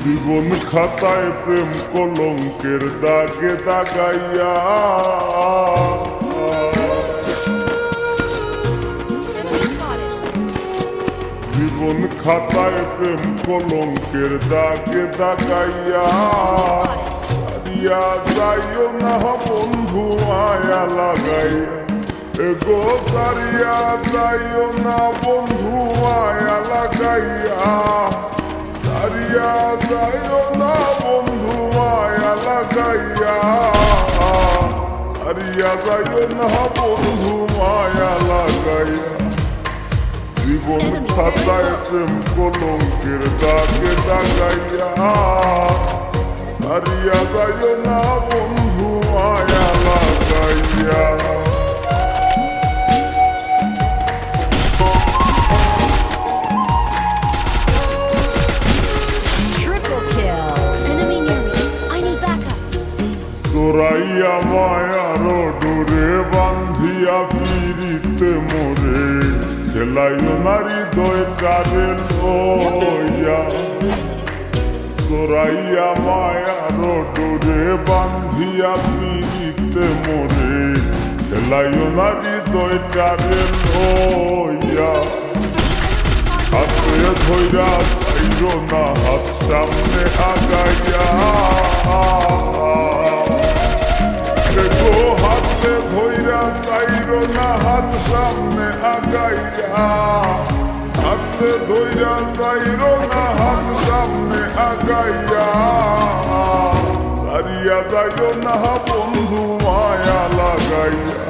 জীবন খাতায় প্রেম কলঙ্কের দাগে দাগাইয়া জীবন খাতায় প্রেম কলঙ্কের দাগে দাগাইয়া সারিয়া যাইও না বন্ধু মায়া লাগাইয়া এগো সারিয়া যাইও না বন্ধু মায়া লাগাইয়া সারিয়া যাইও না বন্ধু মায়া লাগাইয়া সারিয়া যাইও না বন্ধু মায়া লাগাইয়া জীবন খাতায় প্রেম কলঙ্কের দাগে দাগাইয়া সারিয়া যাইও না বন্ধু মায়া লাগাইয়া তোরাইয়া মায়ার ডোরে বান্ধিয়া পিড়িতে মোরে খেলাইও নারী দয় কারে লইয়া তোরাইয়া মায়ার ডোরে বান্ধিয়া পিড়িতে মোরে খেলাইও নারী দয় কারে লইয়া হাতে ধইরা চাইরো না হাত সামনে আগাইয়া হাতে ধইরা চাইরো না হাত সামনে আগাইয়া হাতে ধইরা চাইরো না হাত সামনে আগাইয়া সারিয়া যাইও না বন্ধু মায়া লাগাইয়া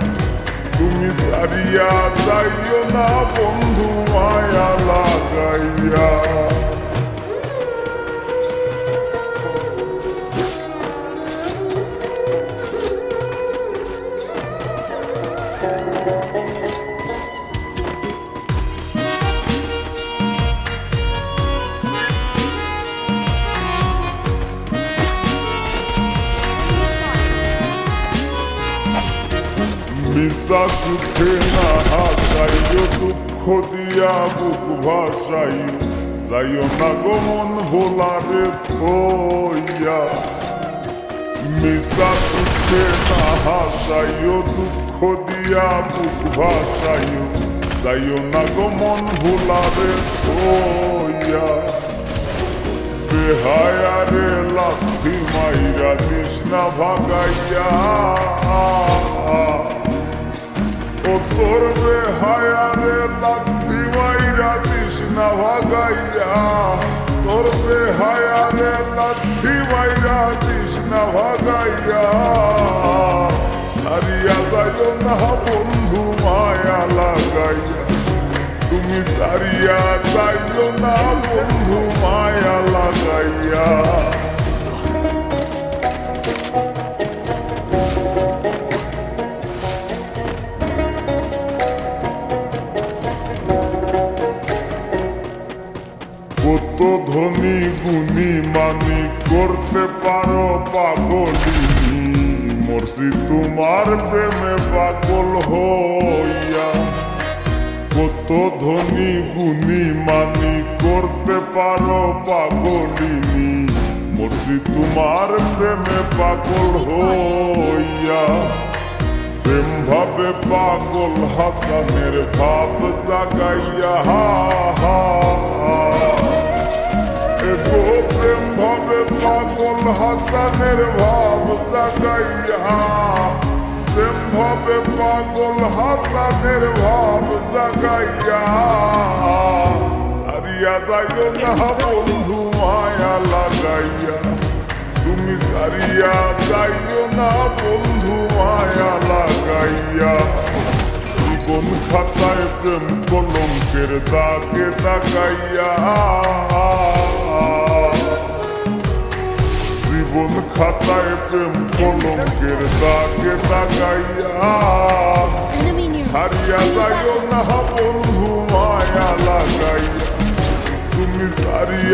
তুমি সারিয়া যাইও না বন্ধু মায়া লাগাইয়া বিশ্বাস উঠে না হাসাইও দুঃখ দিয়া বুক ভাসাইও যাইও না গমন ভোলারে থইয়া বিশ্বাস উঠে না হাসাইও দুঃখ দিয়া বুক ভাসাইও যাইও না গমন ভোলারে থইয়া বেহায়ারে লাথি মাইরা তৃষ্ণা ভাগাইয়া ও তোর বেহায়ারে লাথি মাইরা তৃষ্ণা ভাগাইয়া তোর বেহায়ারে লাথি মাইরা তৃষ্ণা ভাগাইয়া সারিয়া যাইও না বন্ধু মায়া লাগাইয়া তুমি সারিয়া যাইও না বন্ধু মায়া লাগাইয়া কত ধনী গুণী মানি করতে পারো পাগলিনী মরছি তোমার প্রেমে পাগল হইয়া কত ধনী গুণী মানি করতে পারো পাগলিনী মরছি তোমার প্রেমে পাগল হইয়া প্রেম ভাবে পাগল হাসানের ভাব জাগাইয়া এগো প্রেম ভাবে পাগল হাসানের ভাব জাগাইয়া প্রেম ভাবে পাগল হাসানের ভাব জাগাইয়া সারিয়া যাইও না বন্ধু মায়া লাগাইয়া তুমি সারিয়া যাইও না বন্ধু মায়া লাগাইয়া জীবন খাতায় প্রেম কলঙ্কের দাগে দাগাইয়া জীবন খাতায় প্রেম কলঙ্কের দাগে দাগাইয়া হারিয়া যাইও না বন্ধু মায়া লাগাইয়া তুমি সারিয়া